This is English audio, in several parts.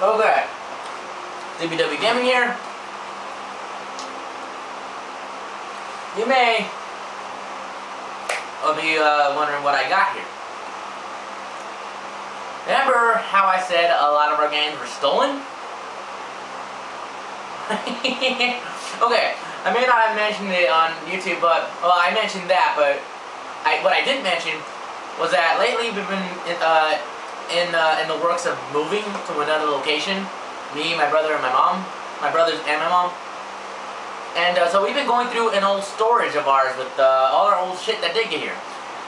Okay. DBW Gaming here. You may be wondering what I got here. Remember how I said a lot of our games were stolen? Okay, I may not have mentioned it on YouTube, but, well, I mentioned that, but what I didn't mention was that lately we've been in the works of moving to another location. Me, my brother, and my mom. My brothers and my mom. And so we've been going through an old storage of ours with all our old shit that did get here.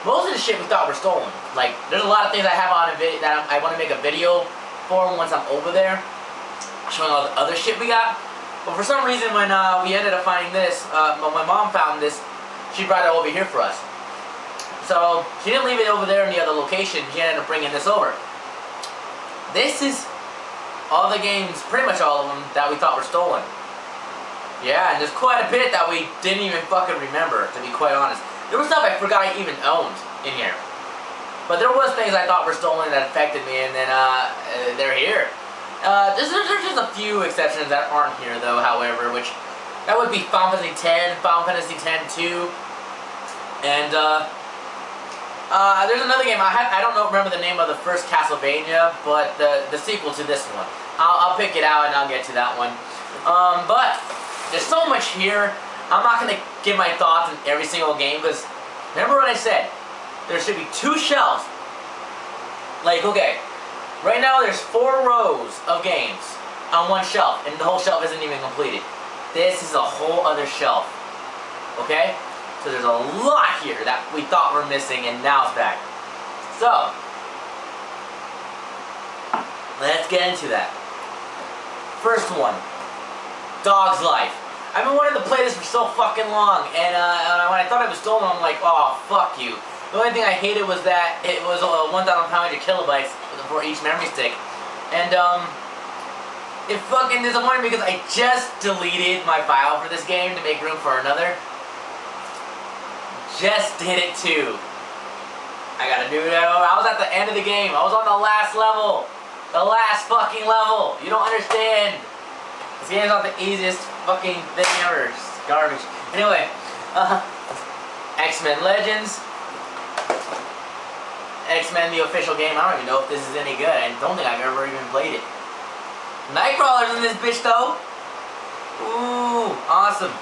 Most of the shit we thought were stolen. Like, there's a lot of things I have on a video that I want to make a video for once I'm over there, showing all the other shit we got. But for some reason, when we ended up finding this, when my mom found this, she brought it over here for us. So she didn't leave it over there in the other location. She ended up bringing this over. This is all the games, pretty much all of them, that we thought were stolen. Yeah, and there's quite a bit that we didn't even fucking remember, to be quite honest. There was stuff I forgot I even owned in here. But there was things I thought were stolen that affected me, and then they're here. There's just a few exceptions that aren't here, though, however, which that would be Final Fantasy X, Final Fantasy X-2, and there's another game, I don't remember the name of the first Castlevania, but the sequel to this one. I'll pick it out and I'll get to that one. But there's so much here. I'm not going to give my thoughts on every single game, because remember what I said, there should be 2 shelves. Like, okay, right now there's 4 rows of games on one shelf, and the whole shelf isn't even completed. This is a whole other shelf, okay? So there's a lot here that we thought were missing, and now it's back. So, let's get into that. First one, Dog's Life. I've been wanting to play this for so fucking long, and when I thought it was stolen, I'm like, oh, fuck you. The only thing I hated was that it was 1,500 kilobytes for each memory stick. And, it fucking disappointed me because I just deleted my file for this game to make room for another. Just did it too. I gotta do that over. I was at the end of the game. I was on the last level. The last fucking level. You don't understand. This game's not the easiest fucking thing ever. It's garbage. Anyway, X-Men Legends. X-Men the official game. I don't even know if this is any good. I don't think I've ever even played it. Nightcrawler's in this bitch though. Ooh, awesome.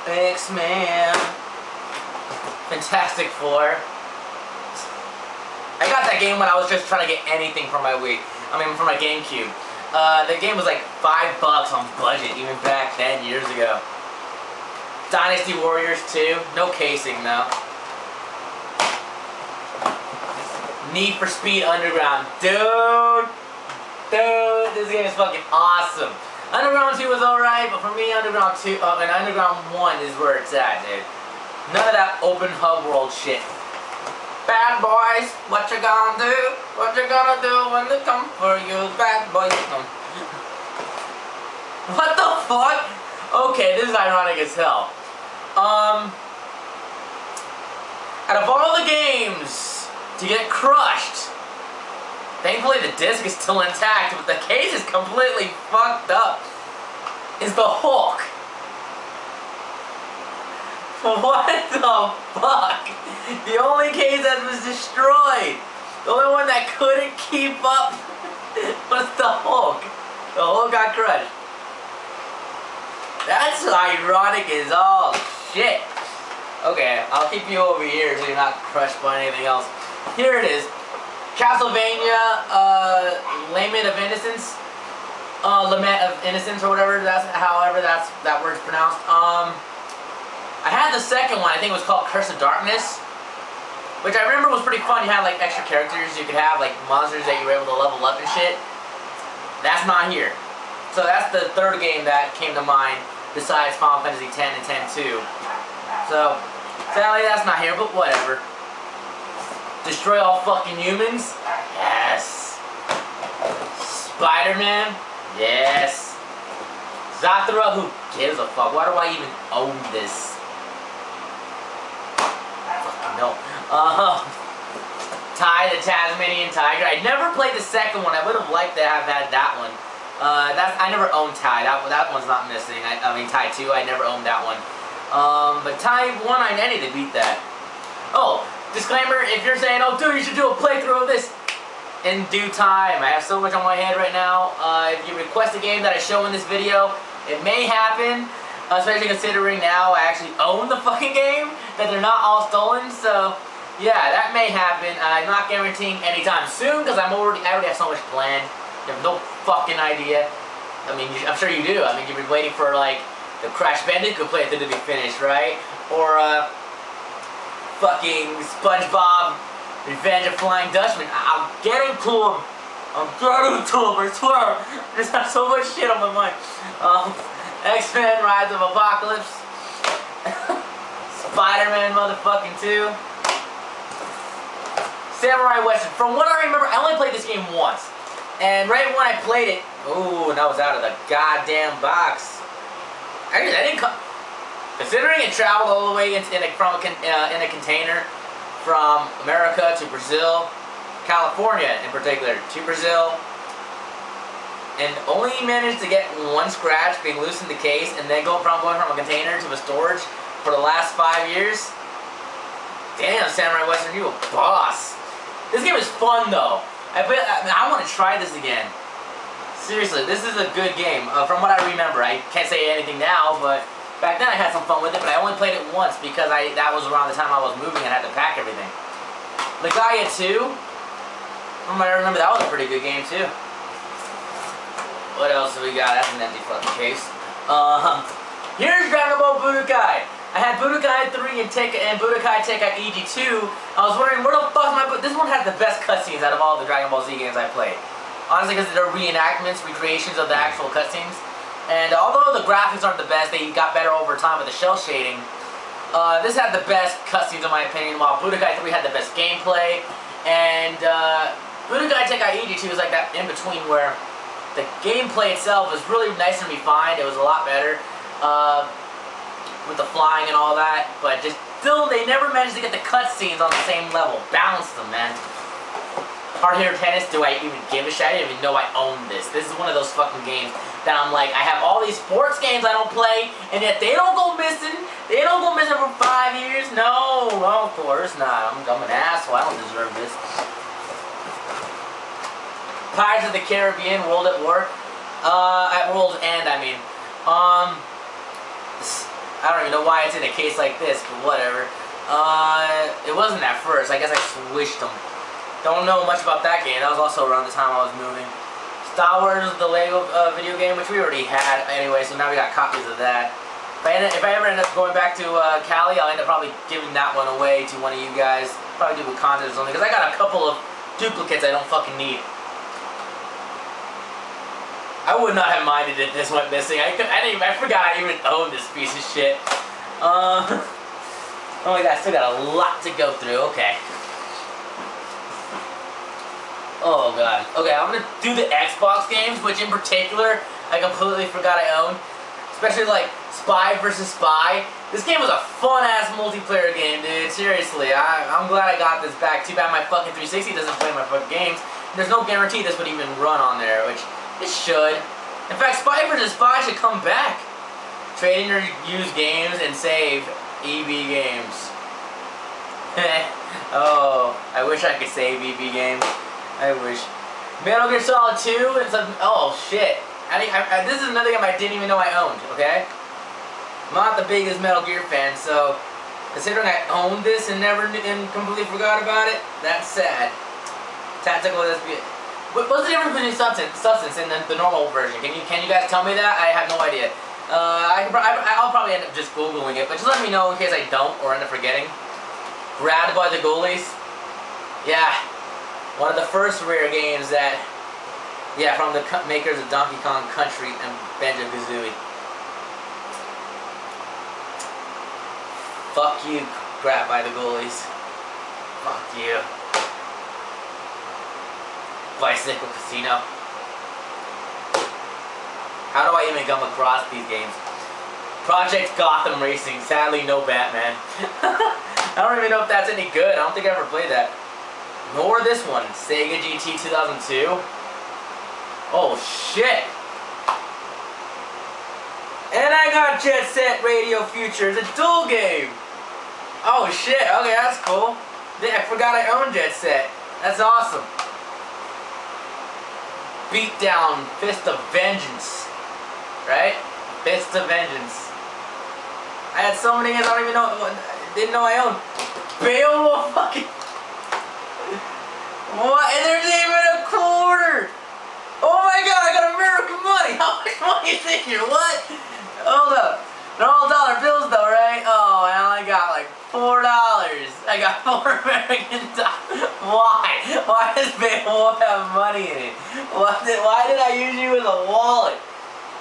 X-Men. Fantastic Four. I got that game when I was just trying to get anything for my Wii. I mean, for my GameCube. The game was like $5 on budget, even back then, years ago. Dynasty Warriors 2. No casing, though. Need for Speed Underground. Dude, this game is fucking awesome. Underground 2 was alright, but for me, Underground 2, and Underground 1 is where it's at, dude. None of that open hub world shit. Bad boys, what you gonna do? What you gonna do when they come for you? Bad boys come. What the fuck? Okay, this is ironic as hell. Out of all the games to get crushed, thankfully the disc is still intact, but the case is completely fucked up, is the Hulk. What the fuck? The only case that was destroyed. The only one that couldn't keep up was the Hulk. The Hulk got crushed. That's ironic as all shit. Okay, I'll keep you over here so you're not crushed by anything else. Here it is. Castlevania, Lament of Innocence. Lament of Innocence or whatever, however that word's pronounced. I had the second one, I think it was called Curse of Darkness, which I remember was pretty fun. You had like extra characters you could have, like monsters that you were able to level up and shit. That's not here. So that's the third game that came to mind besides Final Fantasy X and X-2. So, sadly that's not here, but whatever. Destroy all fucking humans? Yes. Spider-Man? Yes. Zathura? Who gives a fuck? Why do I even own this? No. Ty the Tasmanian Tiger. I never played the second one. I would have liked to have had that one. I never owned Ty. That one's not missing. I mean Ty 2. I never owned that one. But Ty 1, I need to beat that. Oh, disclaimer: if you're saying, "Oh, dude, you should do a playthrough of this," in due time. I have so much on my head right now. If you request a game that I show in this video, it may happen. Especially considering now I actually own the fucking game, that they're not all stolen. So yeah, that may happen. I'm not guaranteeing anytime soon because I already have so much planned. You have no fucking idea. I mean, I'm sure you do. I mean, you've been waiting for like the Crash Bandicoot playthrough to be finished, right? Or fucking SpongeBob Revenge of Flying Dutchman. I'm getting to him. I'm getting to him, I swear. There's not so much shit on my mind. X-Men Rise of Apocalypse. Spider-Man motherfucking 2. Samurai Western. From what I remember, I only played this game once. And right when I played it, ooh, and I was out of the goddamn box. Actually, I didn't come. Considering it traveled all the way in a container from America to Brazil, California in particular, to Brazil, and only managed to get one scratch being loose in the case, and then going from a container to a storage for the last 5 years. Damn, Samurai Western, you a boss. This game is fun though. I want to try this again. Seriously, this is a good game. From what I remember, I can't say anything now, but back then I had some fun with it. But I only played it once because that was around the time I was moving and had to pack everything. Gaia 2. From what I remember, that was a pretty good game too. What else do we got? That's an empty fucking case. Here's Dragon Ball Budokai. I had Budokai 3 and Budokai Tenkaichi 2. I was wondering, where the fuck is this one has the best cutscenes out of all the Dragon Ball Z games I played. Honestly, because they're reenactments, recreations of the actual cutscenes. And although the graphics aren't the best, they got better over time with the shell shading. This had the best cutscenes in my opinion, while Budokai 3 had the best gameplay. And Budokai Tenkaichi 2 is like that in between where the gameplay itself was really nice and refined. It was a lot better with the flying and all that, but just still, they never managed to get the cutscenes on the same level. Balance them, man. Hard Hitter Tennis, do I even give a shit? I didn't even know I owned this. This is one of those fucking games that I'm like, I have all these sports games I don't play, and yet they don't go missing. They don't go missing for 5 years. No, of course not. I'm an asshole. I don't deserve this. Pirates of the Caribbean, World at War. At World's End, I mean. I don't even know why it's in a case like this, but whatever. It wasn't at first. I guess I switched them. Don't know much about that game. That was also around the time I was moving. Star Wars, the Lego video game, which we already had anyway, so now we got copies of that. If I ever end up going back to Cali, I'll end up probably giving that one away to one of you guys. Probably do with content or something, because I got a couple of duplicates I don't fucking need. I would not have minded if this went missing. I forgot I even owned this piece of shit. Oh my god, I still got a lot to go through. Okay. Oh god. Okay, I'm gonna do the Xbox games, which in particular I completely forgot I owned. Especially like Spy vs. Spy. This game was a fun-ass multiplayer game, dude. Seriously, I'm glad I got this back. Too bad my fucking 360 doesn't play my fucking games. There's no guarantee this would even run on there, which it should. In fact, Spy vs. Spy should come back. Trade in your used games and save EB games. Oh, I wish I could save EB games. I wish. Metal Gear Solid 2 and some. Oh shit. This is another game I didn't even know I owned. Okay. I'm not the biggest Metal Gear fan, so considering I owned this and completely forgot about it, that's sad. Tactical SB. What's the difference between substance and the normal version? Can you guys tell me that? I have no idea. I'll probably end up just Googling it, but just let me know in case I don't or end up forgetting. Grabbed by the Ghoulies. Yeah. One of the first rare games that, yeah, from the makers of Donkey Kong Country and Banjo-Kazooie. Fuck you, Grabbed by the Ghoulies. Fuck you. Bicycle Casino. How do I even come across these games? Project Gotham Racing. Sadly, no Batman. I don't even know if that's any good. I don't think I ever played that. Nor this one, Sega GT 2002. Oh shit! And I got Jet Set Radio Future, it's a dual game! Oh shit, okay, that's cool. I forgot I owned Jet Set. That's awesome. Beat Down, Fist of Vengeance. Right? Fist of Vengeance. I had so many games I don't even know, didn't know I owned. Beowulf fucking... What? And there's even a quarter! Oh my god, I got American money! How much money is in here? What? Hold up. They're all dollar bills though, right? Oh, I only got like $4. I got 4 American dollars. Why? Why does Beowulf have money in it? Why did I use you as a wallet?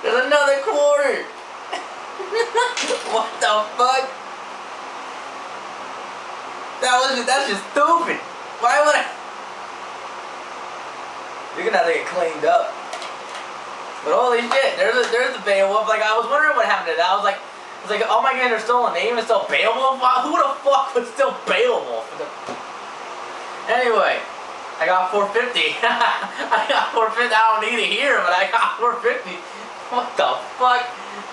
There's another quarter. What the fuck? That's just stupid. Why would I? You're gonna have to get cleaned up. But holy shit, there's the Beowulf. Like, I was wondering what happened to that. I was like, all my games are still a name and still Beowulf? Who the fuck would still Beowulf? Anyway, I got 450. I got 450. I don't need it here, but I got 450. What the fuck?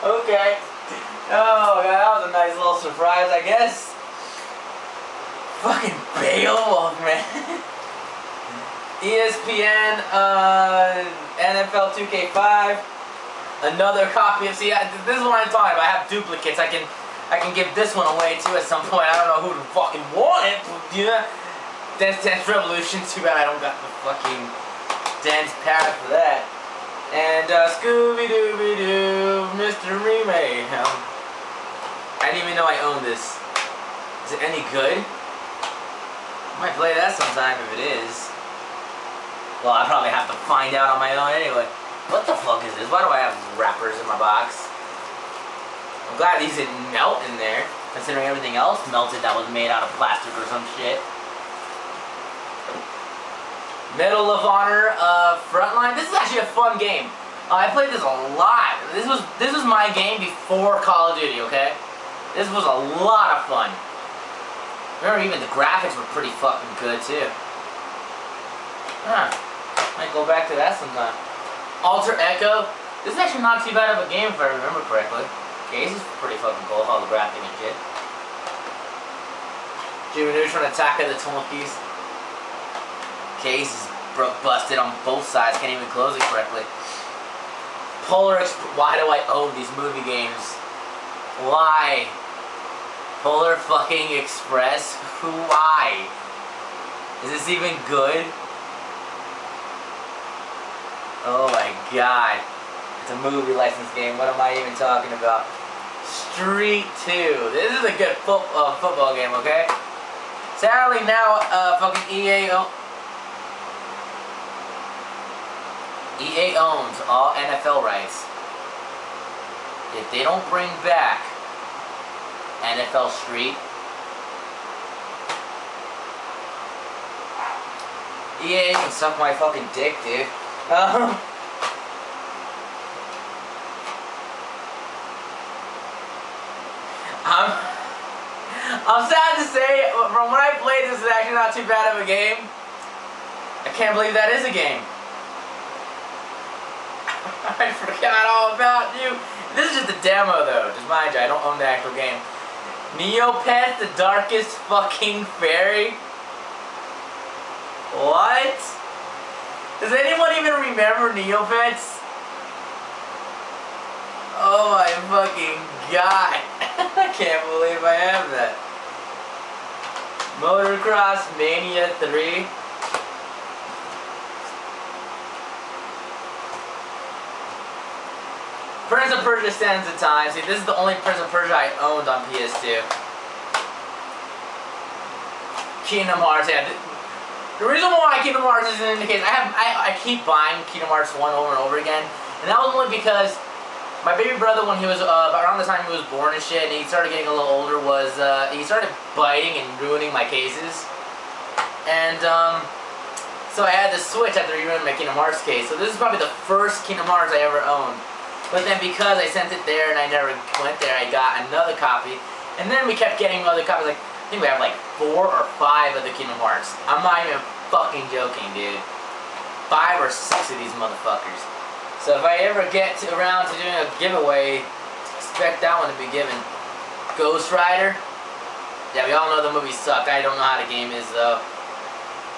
Okay. Oh, God, that was a nice little surprise, I guess. Fucking Beowulf, man. ESPN, NFL 2K5, another copy of, see, this is what I'm talking about. I have duplicates. I can give this one away too at some point. I don't know who to fucking want it. Yeah. Dance Dance Revolution. Too bad I don't got the fucking dance pad for that. And Scooby Dooby Doo, Mystery Mayhem. I didn't even know I owned this. Is it any good? I might play that sometime if it is. Well, I probably have to find out on my own anyway. What the fuck is this? Why do I have wrappers in my box? I'm glad these didn't melt in there, considering everything else melted that was made out of plastic or some shit. Medal of Honor, Frontline. This is actually a fun game. I played this a lot. This was my game before Call of Duty, okay? This was a lot of fun. Remember, even the graphics were pretty fucking good, too. Huh. Might go back to that sometime. Alter Echo. This is actually not too bad of a game if I remember correctly. Okay, this is pretty fucking cool, holographic and shit. Jimmy Neutron Attack of the Twonkies. Case is busted on both sides, can't even close it correctly. Why do I own these movie games? Why? Polar fucking Express? Why? Is this even good? Oh my god. It's a movie license game. What am I even talking about? Street 2. This is a good football game, okay? Sadly now, fucking EA owns all NFL rights. If they don't bring back NFL Street, EA can suck my fucking dick, dude. I'm sad to say, from what I played, this is actually not too bad of a game. I can't believe that is a game. I forgot all about you. This is just a demo, though. Just mind you, I don't own the actual game. Neopets, the Darkest Fucking Fairy. What? Does anyone even remember Neopets? Oh my fucking god. I can't believe I have that. Motocross Mania 3. Prince of Persia Sands of Time. See, this is the only Prince of Persia I owned on PS2. Kingdom Hearts, yeah. The reason why Kingdom Hearts isn't in the case, I keep buying Kingdom Hearts 1 over and over again, and that was only because my baby brother, when he was around the time he was born and shit, and he started getting a little older, he started biting and ruining my cases, and so I had to switch after he ruined my Kingdom Hearts case. So this is probably the first Kingdom Hearts I ever owned. But then because I sent it there and I never went there, I got another copy, and then we kept getting other copies. Like, I think we have like 4 or 5 of the Kingdom Hearts. I'm not even fucking joking, dude. 5 or 6 of these motherfuckers. So if I ever get around to doing a giveaway, expect that one to be given. Ghost Rider. Yeah, we all know the movie sucked. I don't know how the game is though.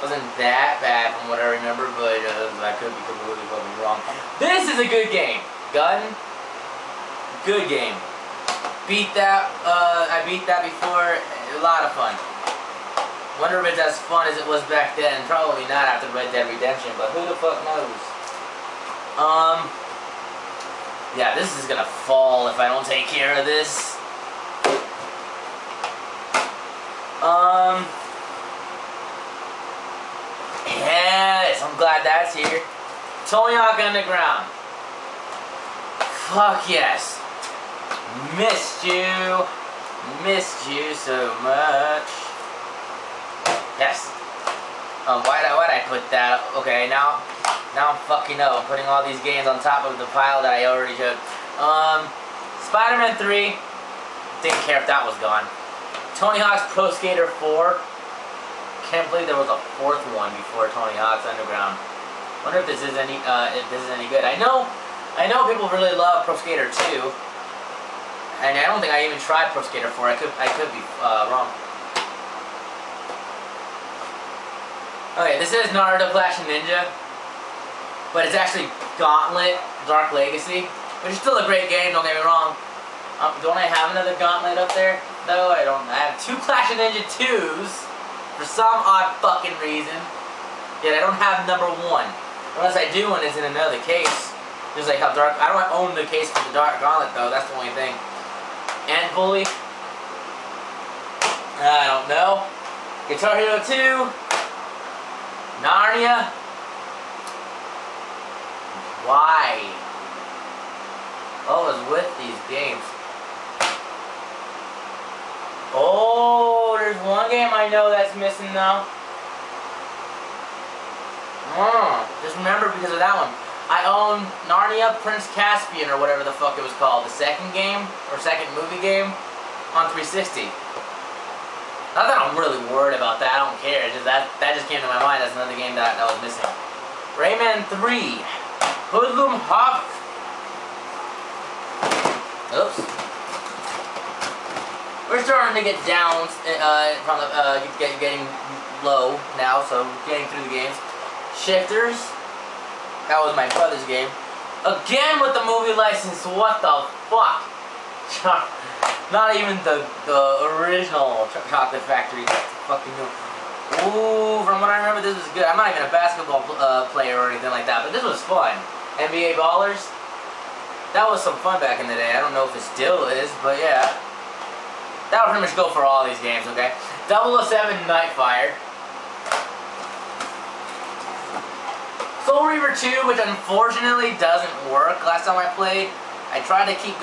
Wasn't that bad from what I remember, but I could be completely fucking wrong. This is a good game. Gun. Good game. Beat that. I beat that before. A lot of fun. Wonder if it's as fun as it was back then. Probably not after Red Dead Redemption, but who the fuck knows? Yeah, this is gonna fall if I don't take care of this. Yes, I'm glad that's here. Tony Hawk Underground. Fuck yes. Missed you. Missed you so much. Yes. Why'd I put that? Okay, now I'm fucking up. I'm putting all these games on top of the pile that I already showed. Spider-Man 3. Didn't care if that was gone. Tony Hawk's Pro Skater 4. Can't believe there was a 4th one before Tony Hawk's Underground. Wonder if this is any good. I know people really love Pro Skater 2. And I don't think I even tried Pro Skater 4. I could be wrong. Okay, this is Naruto Clash of Ninja, but it's actually Gauntlet Dark Legacy, which is still a great game. Don't get me wrong. Don't I have another Gauntlet up there? No, I don't. I have 2 Clash of Ninja 2s for some odd fucking reason. Yet I don't have number 1, unless I do, and it's in another case. Just like how Dark. I don't own the case for the Dark Gauntlet though. That's the only thing. And Bully. I don't know. Guitar Hero 2. Narnia. Why? What was with these games? Oh, there's one game I know that's missing now. Just remember because of that one. I own Narnia Prince Caspian or whatever the fuck it was called. The second game, or second movie game, on 360. Not that I'm really worried about that, I don't care. It's just that just came to my mind. That's another game that I was missing. Rayman 3. Hoodlum Hop. Oops. We're starting to get down from the getting low now, so getting through the games. Shifters. That was my brother's game. Again with the movie license. What the fuck? Not even the original Chocolate Factory. Fucking new. Ooh, from what I remember, this was good. I'm not even a basketball player or anything like that, but this was fun. NBA Ballers. That was some fun back in the day. I don't know if it still is, but yeah. That would pretty much go for all these games, okay? 007 Nightfire. Soul Reaver 2, which unfortunately doesn't work. Last time I played, I tried to get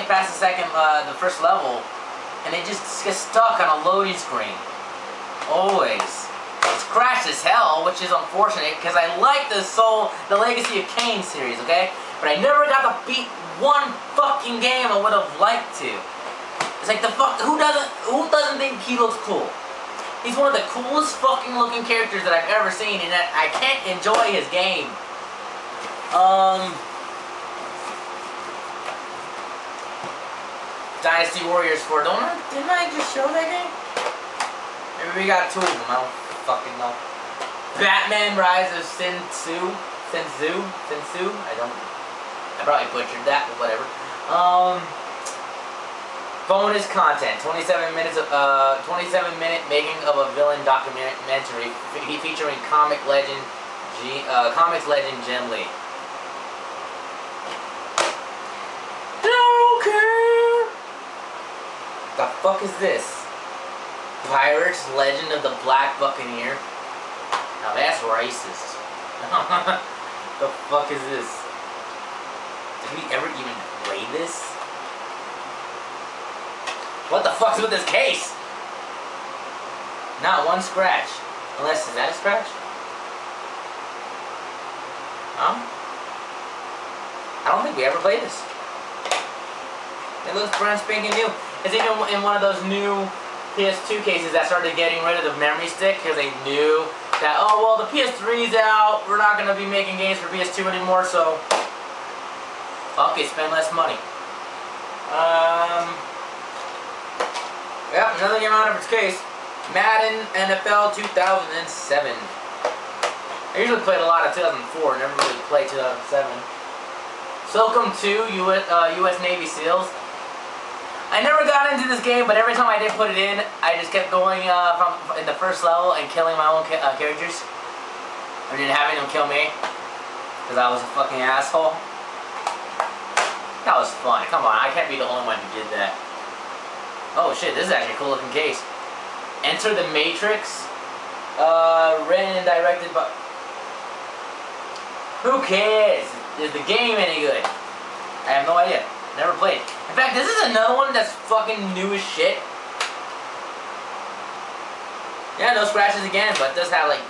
past the first level, and it just gets stuck on a loading screen. Always. It's crashed as hell, which is unfortunate because I like the Legacy of Kain series, okay? But I never got to beat one fucking game I would have liked to. It's like who doesn't think he looks cool? He's one of the coolest fucking looking characters that I've ever seen, and I can't enjoy his game. Dynasty Warriors 4. Didn't I just show that game? Maybe we got 2 of them. I don't fucking know. Batman Rise of Sensu. I probably butchered that, but whatever. Bonus content. 27-minute making of a villain documentary featuring comics legend Jim Lee. Okay. The fuck is this? Pirates Legend of the Black Buccaneer. Now that's racist. The fuck is this? Did we ever even play this? What the fuck's with this case? Not one scratch. Unless, is that a scratch? Huh? I don't think we ever played this. It looks brand spanking new. It's even in one of those new PS2 cases that started getting rid of the memory stick because they knew that, oh, well, the PS3's out, we're not going to be making games for PS2 anymore, so fuck it, spend less money. Yeah, another game out of its case. Madden NFL 2007. I usually played a lot of 2004, never really played 2007. SOCOM 2, US Navy SEALs. I never got into this game, but every time I did put it in, I just kept going in the first level and killing my own characters. I mean, having them kill me, because I was a fucking asshole. That was fun. Come on, I can't be the only one who did that. Oh shit, this is actually a cool looking case. Enter the Matrix. Written and directed by... Who cares? Is the game any good? I have no idea. Never played. In fact, this is another one that's fucking new as shit. Yeah, no scratches again, but it does have like,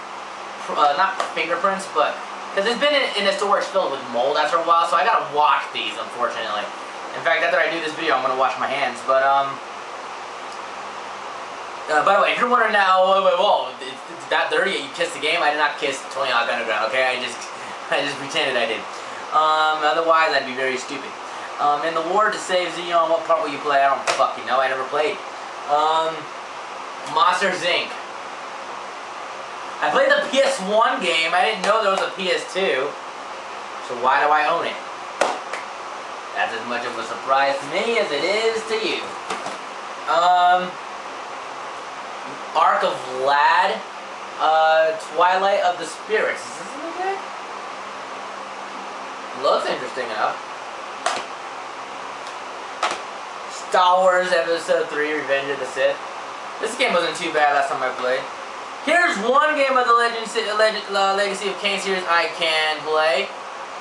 not fingerprints, but... Because it's been in a storage filled with mold after a while, so I gotta wash these, unfortunately. In fact, after I do this video, I'm gonna wash my hands, but, by the way, if you're wondering now, whoa, it's that dirty, you kissed the game? I did not kiss 20 Hot Underground, okay? I just pretended I did. Otherwise, I'd be very stupid. In the war to save Xeon, what part will you play? I don't fucking know, I never played. Monsters Inc. I played the PS1 game, I didn't know there was a PS2. So why do I own it? That's as much of a surprise to me as it is to you. Ark of Vlad, Twilight of the Spirits. Is this okay? Looks interesting enough. Star Wars Episode 3, Revenge of the Sith. This game wasn't too bad last time I played. Here's one game of the Legacy of Kain series I can play.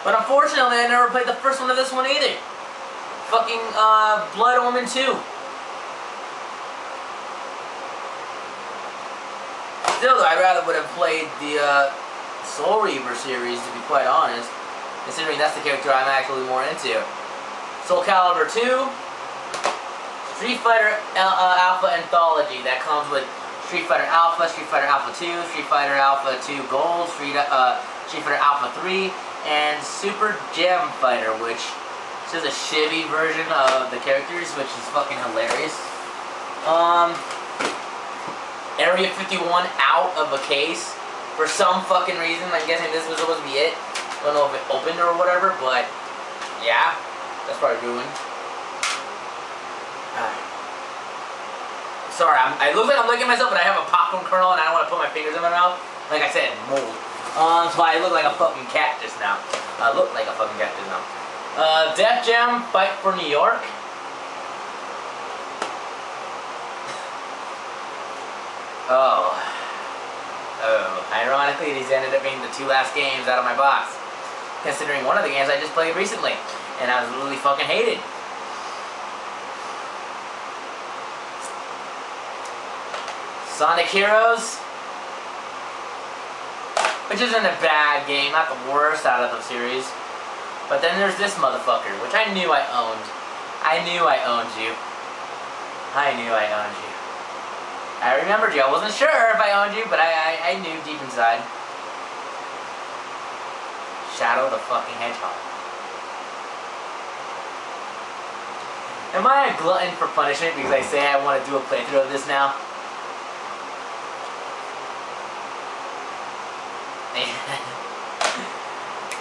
But unfortunately, I never played the first one of this one either. Fucking, Blood Omen 2. Still though, I'd rather would have played the Soul Reaver series, to be quite honest, considering that's the character I'm actually more into. Soul Calibur 2, Street Fighter Alpha Anthology, that comes with Street Fighter Alpha, Street Fighter Alpha 2, Street Fighter Alpha 2 Gold, Street Fighter Alpha 3, and Super Gem Fighter, which is a shitty version of the characters, which is fucking hilarious. Area 51 out of a case for some fucking reason. I'm guessing this was supposed to be it. I don't know if it opened or whatever, but yeah, that's probably ruined. Sorry, I look like I'm looking at myself, but I have a popcorn kernel and I don't want to put my fingers in my mouth. Like I said, mold. So I look like a fucking cat just now. I look like a fucking cat just now. Def Jam, Fight for New York. Oh, ironically these ended up being the two last games out of my box, considering one of the games I just played recently, and I was really fucking hated. Sonic Heroes, which isn't a bad game, not the worst out of the series, but then there's this motherfucker, which I knew I owned. I knew I owned you. I knew I owned you. I remembered you. I wasn't sure if I owned you, but I knew deep inside. Shadow the fucking Hedgehog. Am I a glutton for punishment because I say I want to do a playthrough of this now?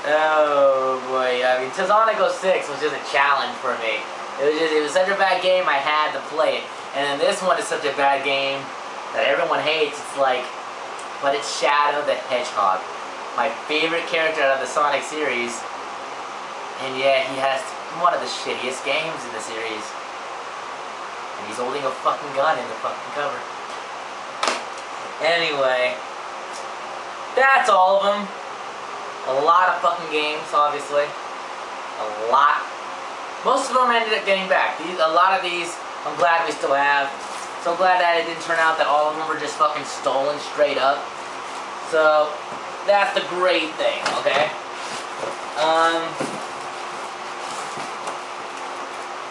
Oh boy, I mean, Sonic 06 was just a challenge for me. It was such a bad game, I had to play it. And then this one is such a bad game that everyone hates. It's like, but it's Shadow the Hedgehog, my favorite character out of the Sonic series. And yeah, he has one of the shittiest games in the series. And he's holding a fucking gun in the fucking cover. Anyway, that's all of them. A lot of fucking games, obviously. A lot. Most of them ended up getting back. A lot of these, I'm glad we still have. So glad that it didn't turn out that all of them were just fucking stolen straight up. So, that's the great thing, okay?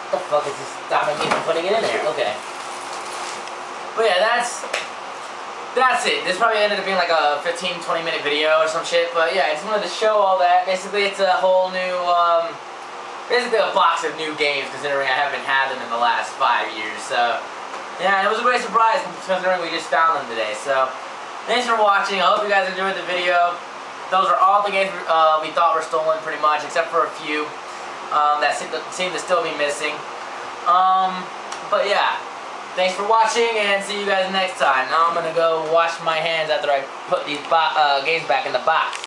What the fuck is this stopping me from putting it in there? Okay. But yeah, that's it. This probably ended up being like a 15-20 minute video or some shit, but yeah, I just wanted to show all that. Basically, it's a whole new, basically a box of new games, considering I haven't had them in the last 5 years, so yeah, it was a great surprise considering we just found them today, so thanks for watching. I hope you guys enjoyed the video. Those are all the games we thought were stolen pretty much, except for a few that seem to still be missing. But yeah, thanks for watching and see you guys next time. Now I'm going to go wash my hands after I put these games back in the box.